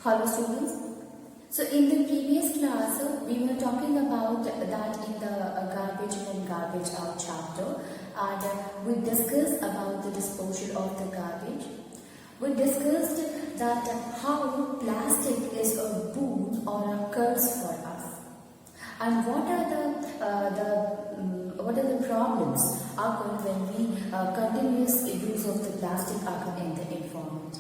Hello students. So in the previous class we were talking about that in the garbage in and garbage out chapter, and we discussed about the disposal of the garbage. We discussed that how plastic is a boon or a curse for us, and what are the problems occur when we continuous use of the plastic occur in the environment.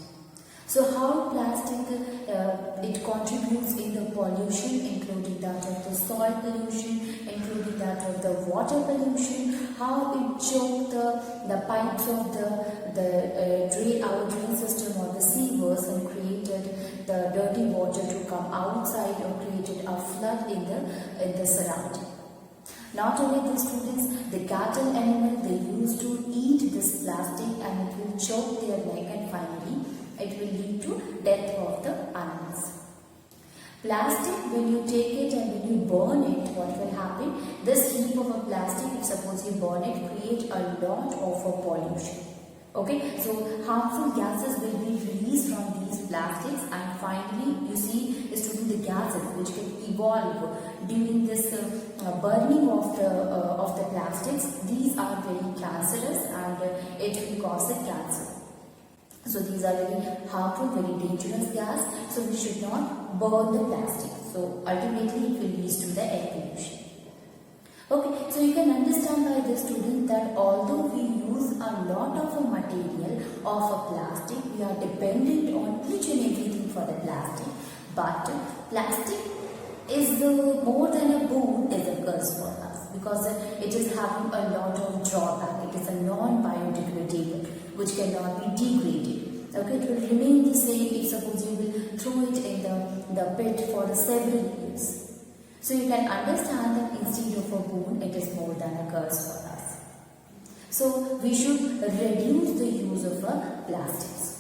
So how plastic it contributes in the pollution, including that of the soil pollution, including that of the water pollution, how it choked the pipes of our drain system or the sewers and created the dirty water to come outside or created a flood in the surrounding. Not only the students, the cattle animal, they used to eat this plastic and it will choke their neck, and finally it will lead to death of the animals. Plastic, when you take it and when you burn it, what will happen? This heap of a plastic, if suppose you burn it, create a lot of a pollution. Okay, so harmful gases will be released from these plastics, and finally you see the gases which can evolve during this burning of the plastics. These are very cancerous and it will cause a cancer. So these are very harmful, very dangerous gas. So we should not burn the plastic. So ultimately it will lead to the air pollution. Okay, so you can understand by this student that although we use a lot of a material of a plastic, we are dependent on each and everything for the plastic. But plastic is more than a boon, is a curse for us, because it is having a lot of drawback. It is a non-biodegradable, which cannot be degraded. Okay, it will remain the same if suppose you will throw it in the pit for several years. So you can understand that instead of a boon, it is more than a curse for us. So we should reduce the use of plastics.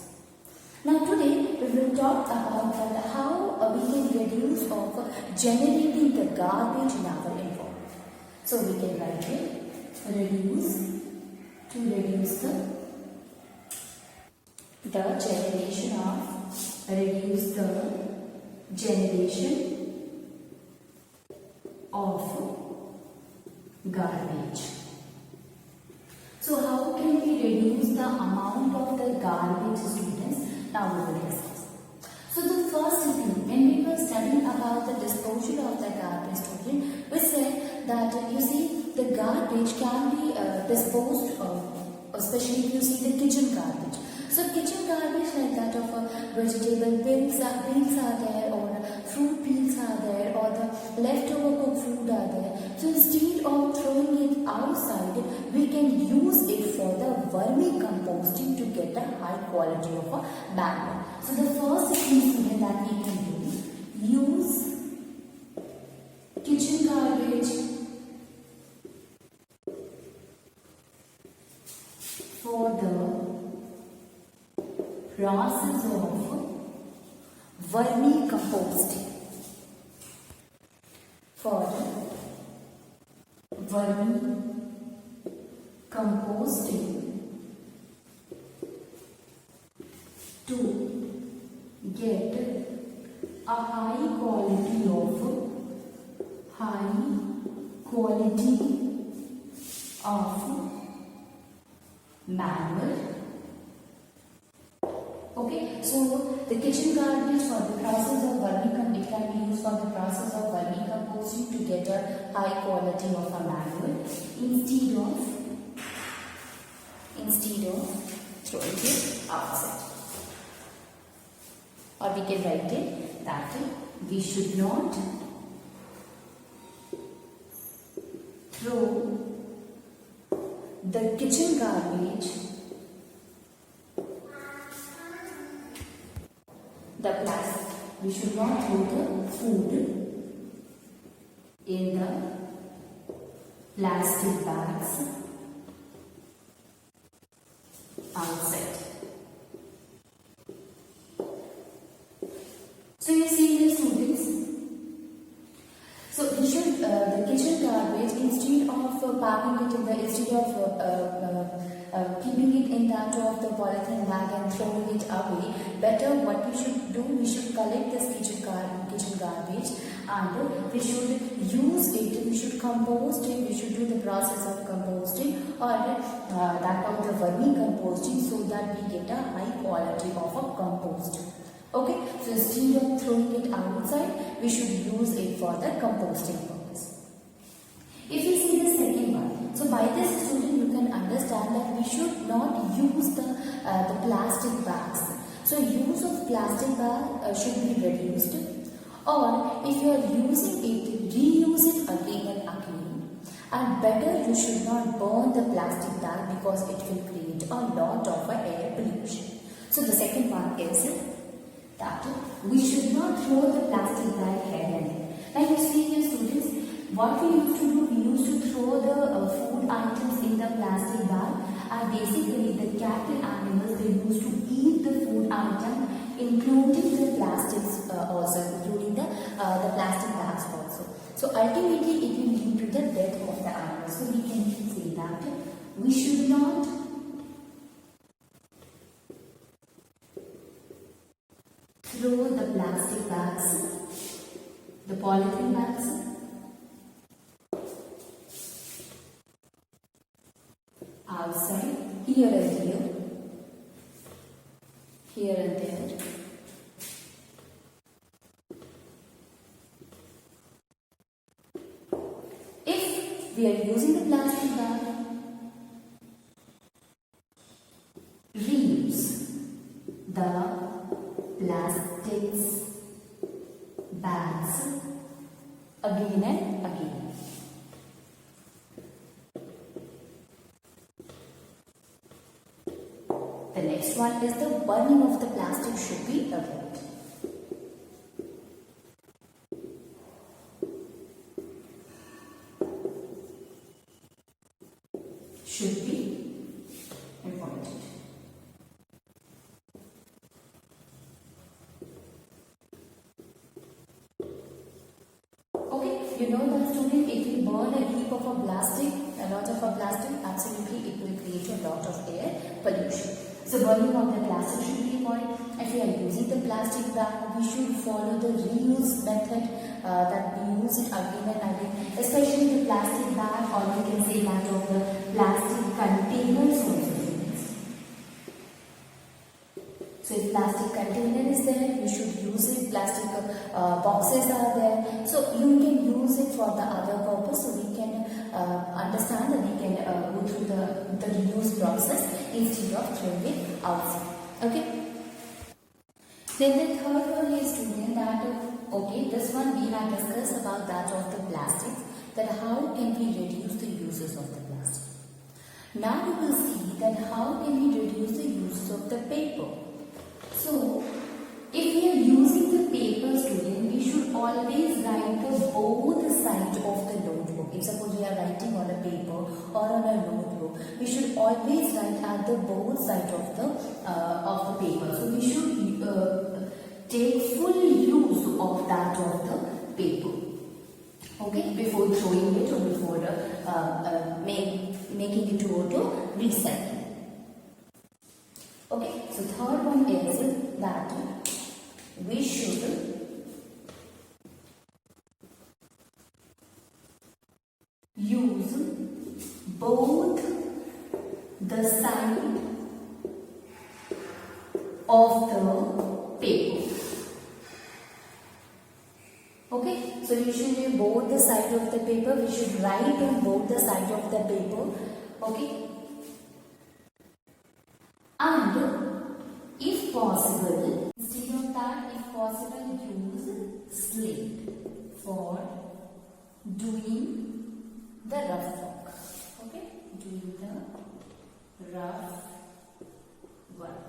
Now today we will talk about how we can reduce of generating the garbage in our environment. So we can write it, reduce the generation of garbage. So how can we reduce the amount of the garbage, students? Now we will discuss. So the first thing, when we were studying about the disposal of the garbage, student, we said that you see the garbage can be disposed of, especially if you see the kitchen garbage. So kitchen garbage like that of vegetable peels are there, or fruit peels are there, or the leftover cooked food are there. So instead of throwing it outside, we can use it for the vermicomposting to get a high quality of a manure. So the first thing that we can do, use kitchen garbage for the process of vermicomposting. For vermicomposting, to get a high quality of manure. Okay, so the kitchen garbage for the process of vermicomposting, it can be used for the process of vermicomposting to get a high quality of a manure instead of throwing it outside. Or we can write it that we should not throw the kitchen garbage, the plastic. We should not throw the food in the plastic bags outside. So you see here, students. So we should the kitchen garbage, instead of keeping it in that of the polythene bag and throwing it away, better what we should do, we should collect this kitchen garbage and we should use it, we should compost it, we should do the process of composting or that of the vermicomposting so that we get a high quality of a compost. Okay, so instead of throwing it outside, we should use it for the composting purpose. If you see the second one, so by this student you can understand that we should not use the plastic bags. So use of plastic bag should be reduced, or if you are using it, reuse it again and again. And better you should not burn the plastic bag because it will create a lot of air pollution. So the second one is that we should not throw the plastic bag here and there. Like you see here students, what we used to do, we used to throw the food items in the plastic bag, and basically the cattle animals, they used to eat the food item including the plastics also, including the plastic bags also. So ultimately it will lead to the death of the animals. So we can say that we should not throw the plastic bags, the polythene bags, outside, here and there, here and there. If we are using the plastic bag, reuse the plastics bags again and again. The next one is the burning of the plastic should be avoided. Should be avoided. Okay, you know that student, if we burn a heap of a plastic, a lot of a plastic, absolutely it will create a lot of air pollution. So burning of the plastic should be avoided. If we are using the plastic bag, we should follow the reuse method that we use it again and again, especially the plastic bag, or we can say that of the plastic containers also. So if plastic container is there, we should use it. Plastic boxes are there, so you can use it for the other purpose. So we can understand that we can go through the reuse process instead of throwing it outside. Okay. Then the third one is student that okay, this one we have discussed about that of the plastics, that how can we reduce the uses of the plastic. Now we will see that how can we reduce the uses of the paper. So, if we are using the paper student, we should always write the both sides of the notebook. If suppose we are writing on a paper or on a notebook, we should always write at the both sides of the paper. So we should take full use of that of the paper. Okay, before throwing it or before making it to recycle. Okay, so third one is that we should use both the side of the paper. Okay, so we should use both the side of the paper. We should write on both the side of the paper. Okay. And if possible, instead of that, if possible, use slate for doing the rough work. Okay, doing the rough work.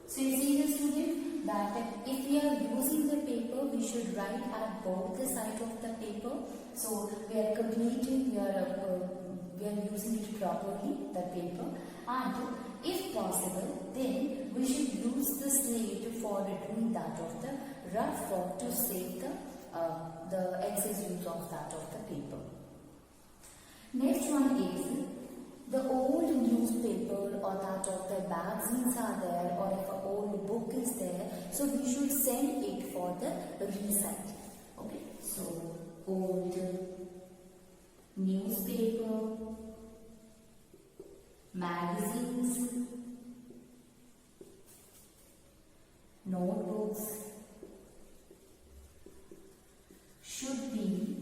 So you see the student that if we are using the paper, we should write at both the sides of the paper. So we are completing, we are using it properly, the paper, and if possible, then we should use the slate for doing that of the rough work to save the excess use of that of the paper. Next one is the old newspaper or that of the magazines are there, or if an old book is there, so we should send it for the recycling. Okay, so old newspaper, magazines, notebooks should be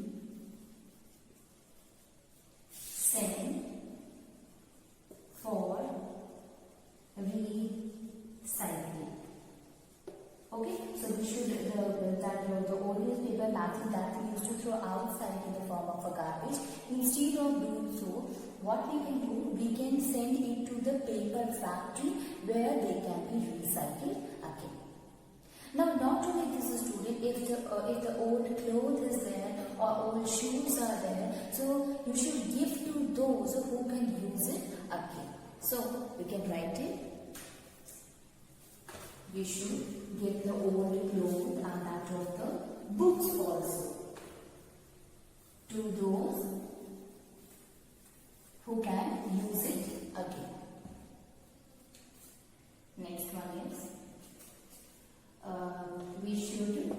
sent for recycling. Okay, so we should the old newspaper magazine that we used to throw outside in the form of a garbage. Instead of doing so, what we can do, we can send it to the paper factory where they can be recycled again. Now, not only this, student, if the old clothes is there or old shoes are there, so you should give to those who can use it again. So we can write it. We should give the old clothes and that of the books also to those who can use it again. Next one is we should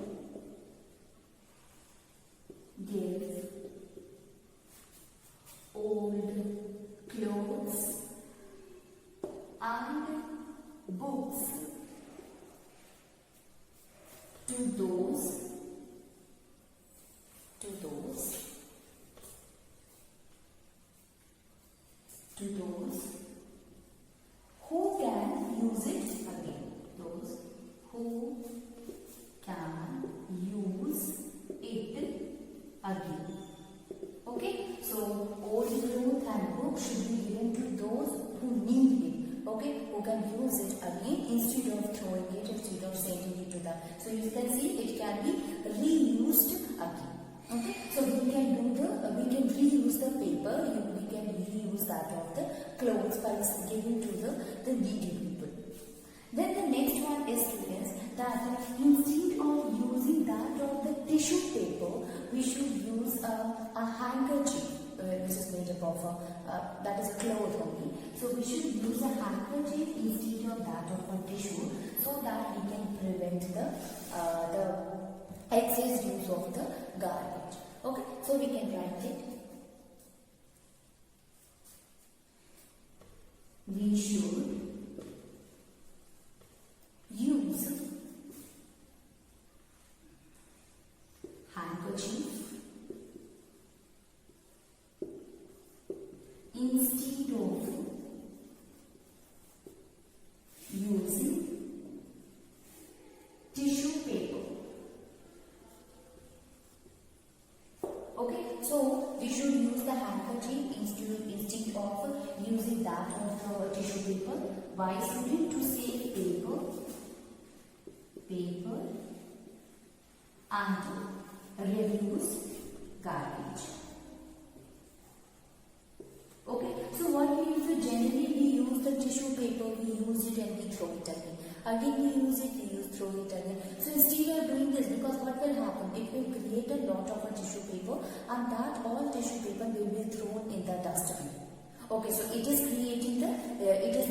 give old clothes and books to those who can use it again. Those who can use it again. Okay, so old clothes and books should be given to those who need it. Okay, who can use it again instead of throwing it, instead of sending it to them. So you can see it can be reused again. Okay, so we can reuse the paper, we can reuse that of the clothes by giving to the needy people. Then the next one is, students, that instead of using that of the tissue paper, we should use a handkerchief, which is made up of that is a cloth only. So we should use a handkerchief instead of that of a tissue, so that we can prevent the excess use of the garbage. Okay, so we can write it. We should use handkerchief instead of using tissue paper. Okay, so we should use the handkerchief instead of using that of the tissue paper. Why, student? To save paper and reduce garbage. Okay, so what we use to generally, we use the tissue paper, we use it and we throw it again. Again we use it, throw it again. So instead of doing this, because what will happen? It will create a lot of a tissue paper, and that all tissue paper will be thrown in the dustbin. Okay, so it is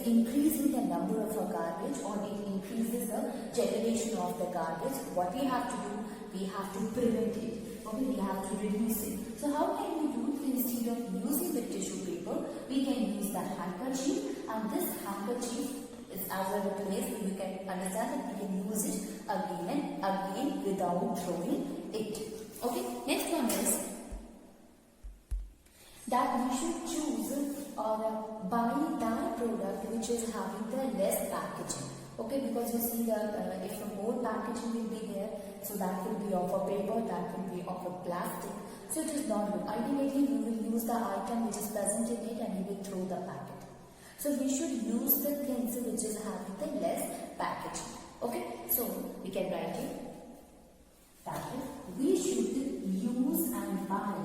increasing the number of garbage, or it increases the generation of the garbage. What we have to do? We have to prevent it. Okay, we have to reduce it. So how can we do it? Instead of using the tissue paper, we can use the handkerchief, and this handkerchief is as a place you can understand that we can use it again and again without throwing it. Okay, next one is that we should choose or buy that product which is having the less packaging. Okay, because you see that if more packaging will be there, so that will be of a paper, that will be of a plastic. So it is not good. Ultimately, we will use the item which is present in it and we will throw the packet. So we should use the things which is having the less packaging. Okay, so we can write it. That is, we should use and buy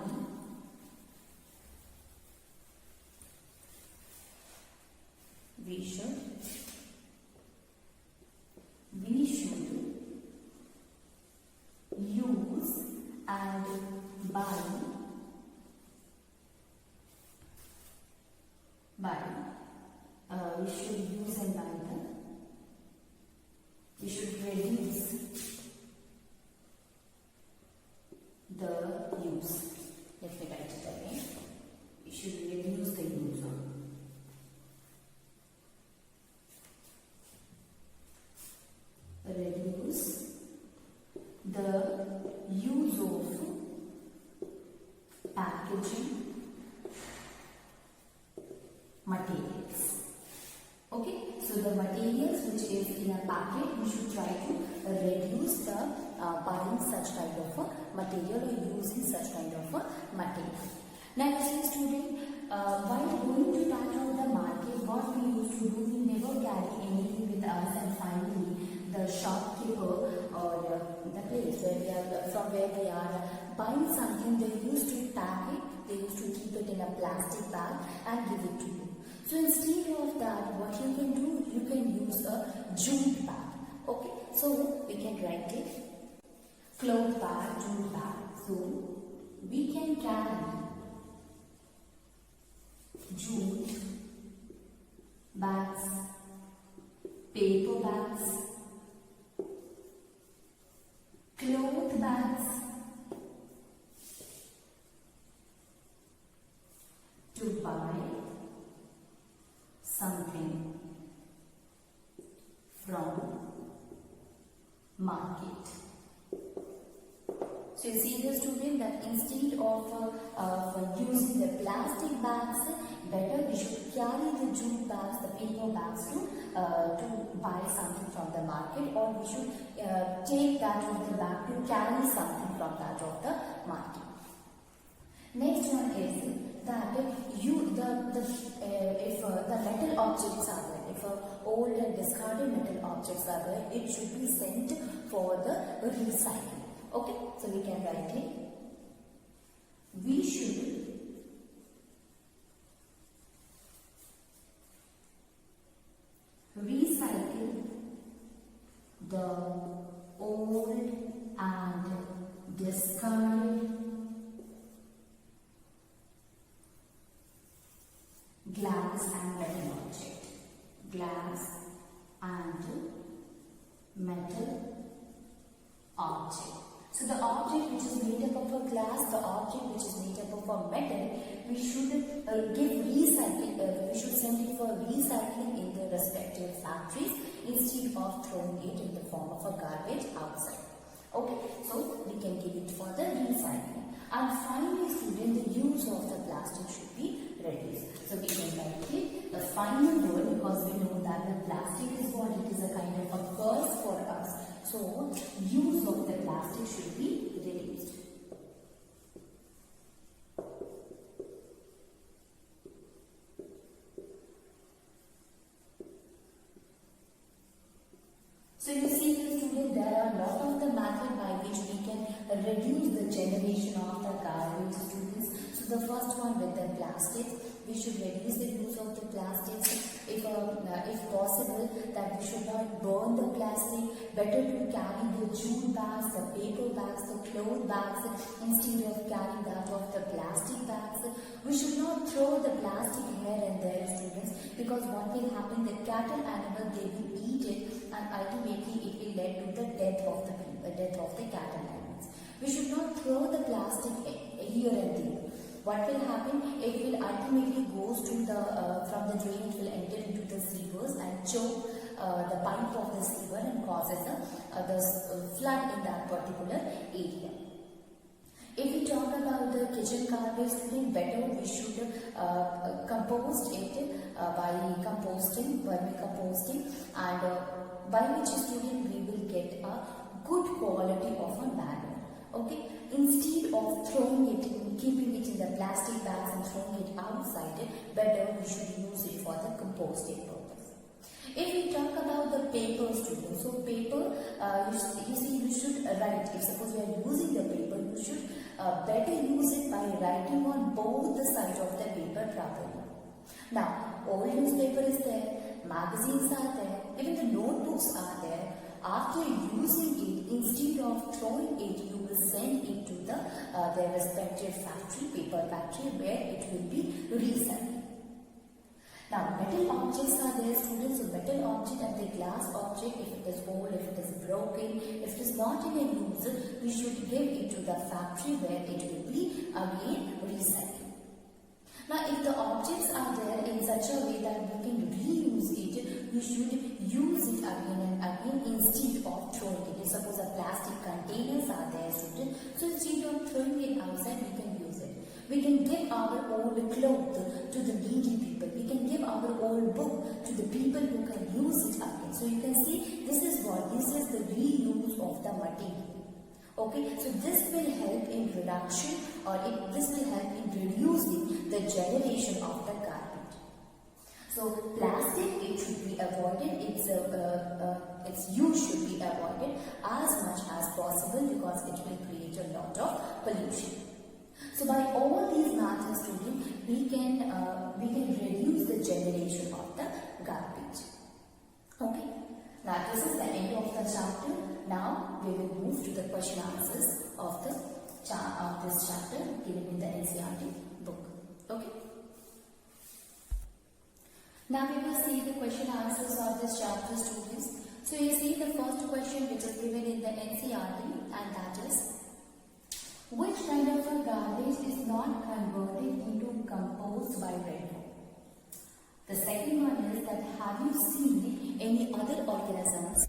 use and buy we should use and buy we should reduce the use. Let me write it again. We should reduce the use of. Reduce the use of packaging materials. Okay, so the materials which is in a packet, we should try to reduce the buying such kind of a material or using such kind of a material. Now, see student, while going to touch on the market, what we used to do, we never carry anything with us, and finally the shopkeeper or the place where we are, from where we are buying something, they used to pack it, they used to keep it in a plastic bag and give it to you. So instead of that, what you can do, you can use a jute bag. Okay, so we can write it, cloth bag, jute bag. So we can carry jute bags, paper bags, cloth bags to buy something from market. So you see the student that instead of using the plastic bags, better we should carry the jute bags, the paper bags to buy something from the market, or we should take that of the bag to carry something from that of the market. Next one is that if the metal objects are there, if old and discarded metal objects are there, it should be sent for the recycling. Okay, so we can write it. We should recycle the old and discarded glass and metal object. Glass and metal object. So the object which is made up of a glass, the object which is made up of a metal, we should give recycling. We should send it for recycling in the respective factories instead of throwing it in the form of a garbage outside. Okay, so we can give it for the recycling. And finally, student, the use of the plastic should be reduced. So we can write it the final word, because we know that the plastic is what it is, a kind of a curse for us. So use of the plastic should be reduced. So you see here student, there are a lot of the method by which we can reduce the generation of the garbage, students. So the first one with the plastics, we should reduce the use of the plastics. If possible, that we should not burn the plastic. Better to carry the jute bags, the paper bags, the cloth bags instead of carrying that of the plastic bags. We should not throw the plastic here and there, students, because what will happen, the cattle animal, they will eat it, and ultimately it will lead to the death of the cattle animals. We should not throw the plastic here and there. What will happen? It will ultimately goes to the from the drain. It will enter into the sewers and choke the pipe of the sewer and causes the flood in that particular area. If we talk about the kitchen garbage, student, better we should compost it by vermicomposting, and by which student we will get a good quality of a manure. Okay, instead of throwing it, keeping it in the plastic bags and throwing it outside, better we should use it for the composting purpose. If we talk about the paper, students, so paper, you should write. If suppose you are using the paper, you should better use it by writing on both the sides of the paper properly. Now, old newspaper is there, magazines are there, even the notebooks are there. After using it, instead of throwing it, you will send it to their respective factory, paper factory, where it will be recycled. Now, metal objects are there, students. So, metal object and the glass object, if it is old, if it is broken, if it is not in a use, we should give it to the factory where it will be again recycled. Now, if the objects are there in such a way that we can reuse it, we should use it again and again instead of throwing it. Suppose a plastic containers are there, students. So, instead of throwing it outside, we can use it. We can give our old clothes to the needy people. We can give our old book to the people who can use it again. So you can see this is the reuse of the material. Okay, so this will help in reduction this will help in reducing the generation of the garbage. So plastic, it should be avoided. Its use should be avoided as much as possible because it will create a lot of pollution. So by all these methods, students, we can reduce the generation of the garbage. Okay. Now this is the end of the chapter. Now we will move to the question answers of this chapter given in the NCERT book. Okay. Now we will see the question answers of this chapter, students. So you see the first question which is given in the NCERT, and that is, which kind of a garbage is not converted into compost by rainfall? The second one is that, have you seen any other organisms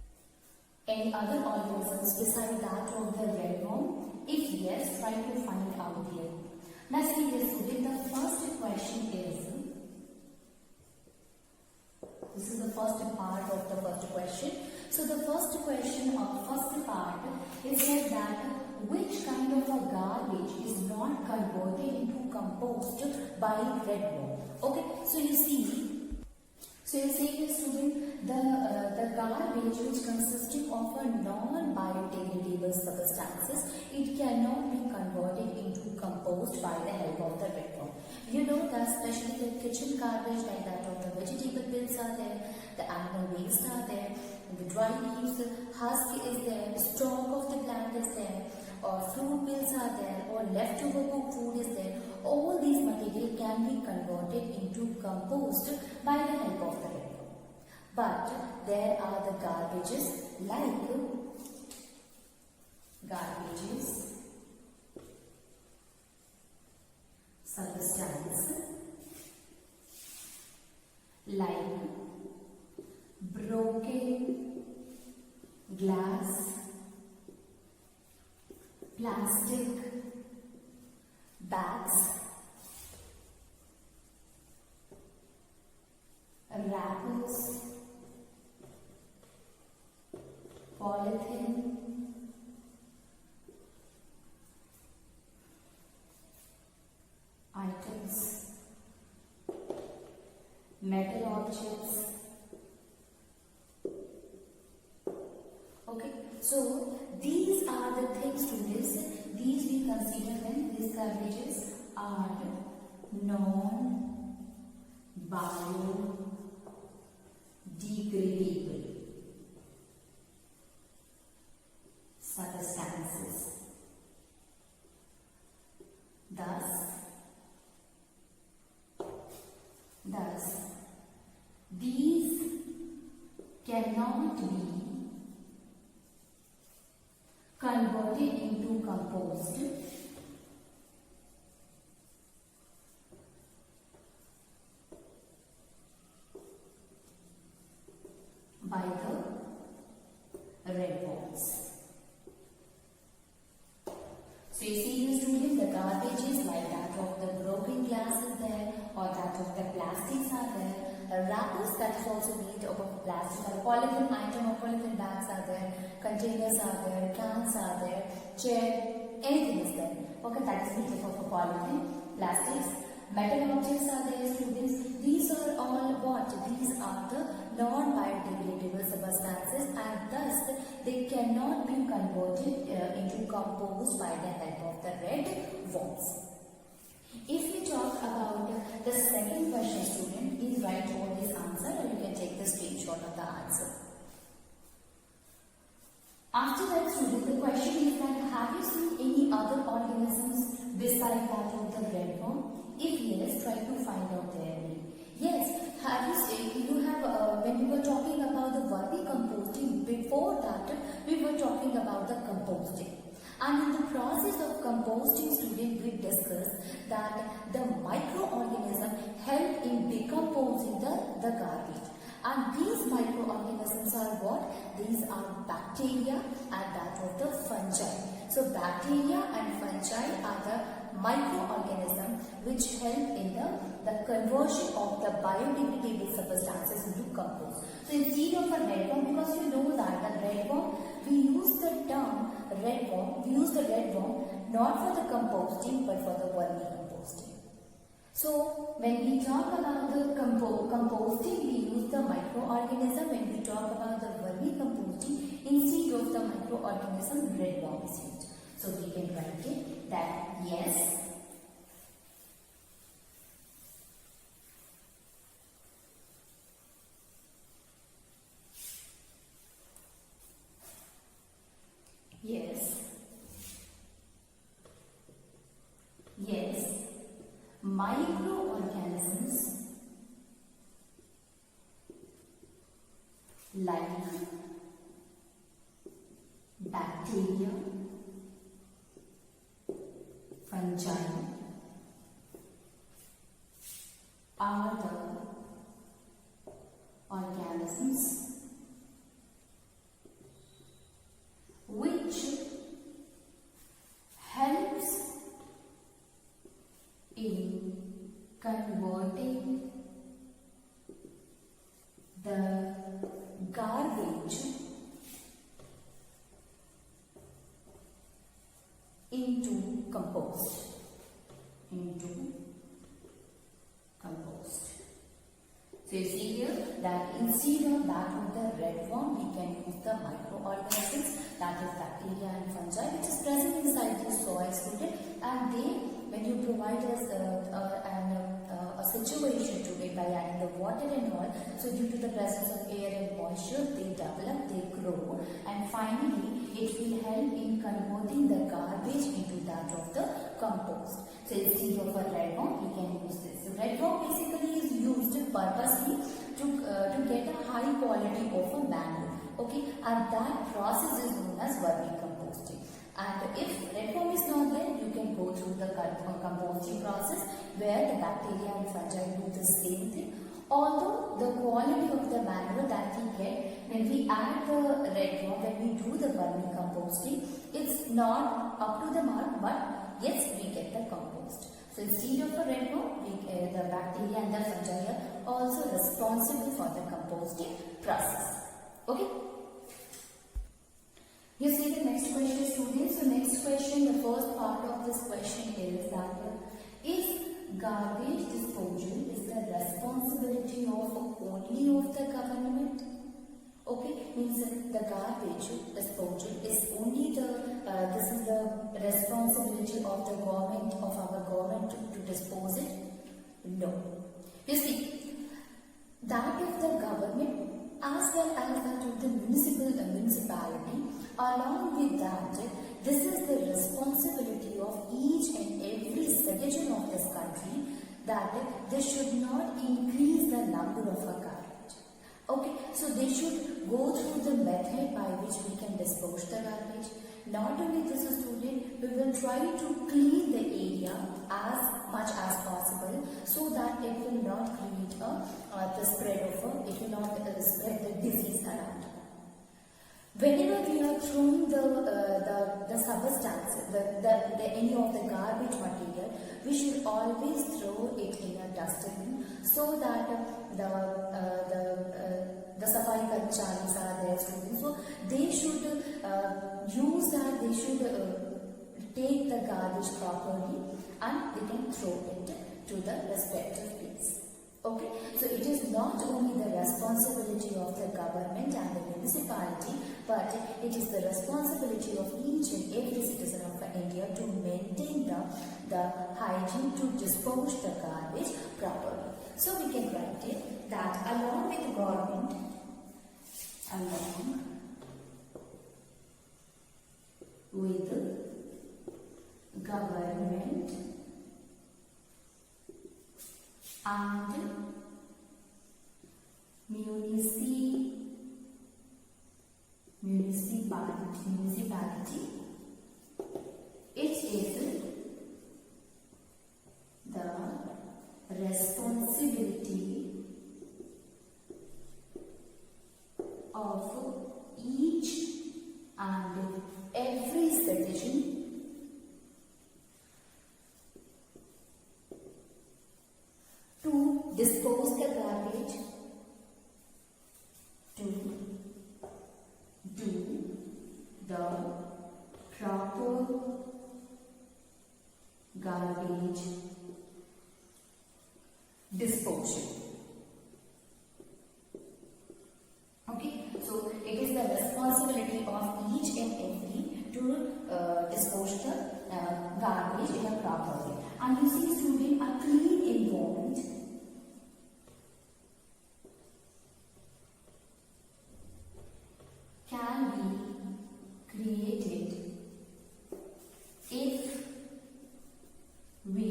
beside that of the redworm? If yes, try to find out here. Now see this, the first question is, this is the first part of the first question. So the first question or first part is that which kind of a garbage is not converted into compost by redworm? Okay, so you see here, student, the garbage which consisting of a non-biodegradable substances, it cannot be converted into compost by the help of the redworm. You know that especially the kitchen garbage like that of the vegetable peels are there, the animal waste are there, the dry leaves, husk is there, the stalk of the plant is there, or fruit peels are there, or leftover cooked food is there. All these material can be converted into compost by the help of the redworm. But there are the garbages like substance like broken glass, plastic bags, wrappers, polythene, items, metal objects. Okay, so these are the things, students, these we consider when these garbages are non-biodegradable substances. Thus, these cannot be converted into compost by the redworms. So you see here, students, the garbage is like that of the broken glass is there, or that of the plastics are there. Wrappers that is also made out of plastic, or polythene item or polythene bags are there, containers are there, cans are there, chair, anything is there. Okay, that is made up of polythene, plastics, metal objects are there, students. These are all what? These are the non-biodegradable substances, and thus they cannot be converted into compost by the help of the redworms. If we talk about the second question, student, please write all this answer, or you can take the screenshot of the answer. After that, student, the question is that, have you seen any other organisms beside that of the redworm? If yes, try to find out their name. Yes, composting student, we discussed that the microorganism help in decomposing the garbage. And these microorganisms are what? These are bacteria and that of the fungi. So bacteria and fungi are the microorganisms which help in the conversion of the biodegradable substances into compost. So instead of a red worm, because you know that the red worm, we use the term red worm, we use the red worm not for the composting but for the vermicomposting. So when we talk about the composting, we use the microorganism. When we talk about the vermicomposting, instead of the microorganism, red worm is used. So we can write it that yes, microorganisms like bacteria, fungi are the organisms which helps in converting the garbage into compost. So you see here that instead of that with the red worm, we can use the microorganisms, that is bacteria and fungi, which is present inside the soil, student, and they, when you provide us a situation to it by adding the water and all, so due to the presence of air and moisture, they develop, they grow, and finally it will help in converting the garbage into that of the compost. So instead of a red worm, we can use this. So red worm basically is used purposely to get a high quality of a manure. Okay, and that process is known as vermicomposting. And if red worm is not there, you can go through the composting process where the bacteria and fungi do the same thing. Although the quality of the manure that we get when we add the red worm, when we do the vermicomposting, it's not up to the mark, but yes, we get the compost. So instead of a red worm, the bacteria and the fungi are also responsible for the composting process. Okay? You see the next question, students. So next question, the first part of this question is that is garbage disposal is the responsibility of only of the government? Okay, means the garbage disposal is only this is the responsibility of the government, of our government to dispose it? No. You see, that of the government as well as that of the municipality, along with that, this is the responsibility of each and every citizen of this country that they should not increase the number of a garbage. Okay, so they should go through the method by which we can dispose the garbage. Not only this, student, we will try to clean the area as much as possible so that it will not create the spread of it will not spread the disease around. Whenever we are throwing the substance, any of the garbage material, we should always throw it in a dustbin so that the safai karmacharis are there, students. So they should use that. They should take the garbage properly and they can throw it to the respective place. Okay, so it is not only the responsibility of the government and the municipality, but it is the responsibility of each and every citizen of India to maintain the hygiene, to dispose the garbage properly. So we can write it that along with the government, and municipality, it is proper garbage disposal. Okay, so it is the responsibility of each and every to dispose the garbage in a proper way. And you see, student, a clean environment can be created if we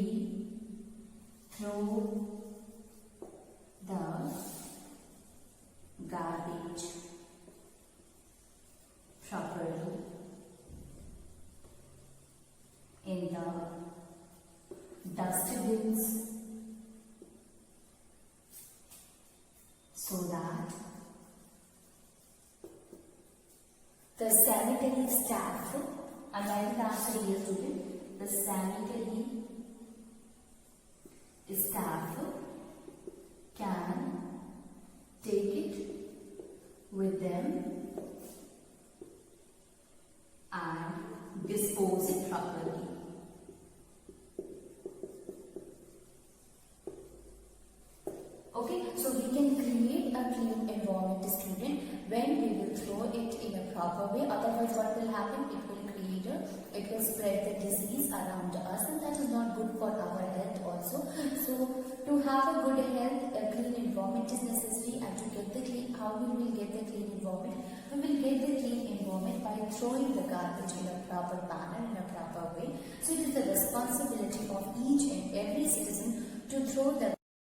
throw the garbage properly in the dustbins so that the sanitary staff, and I will answer here student, the sanitary staff can take it with them and dispose it properly. Okay, so we can create a clean environment, student, when we will throw it in a proper way. Otherwise, what will happen? It will spread the disease around us, and that is not good for our health also. So, to have a good health, a clean environment is necessary, and to get the clean, how we will get the clean environment? We will get the clean environment by throwing the garbage in a proper manner, in a proper way. So, it is the responsibility of each and every citizen to throw the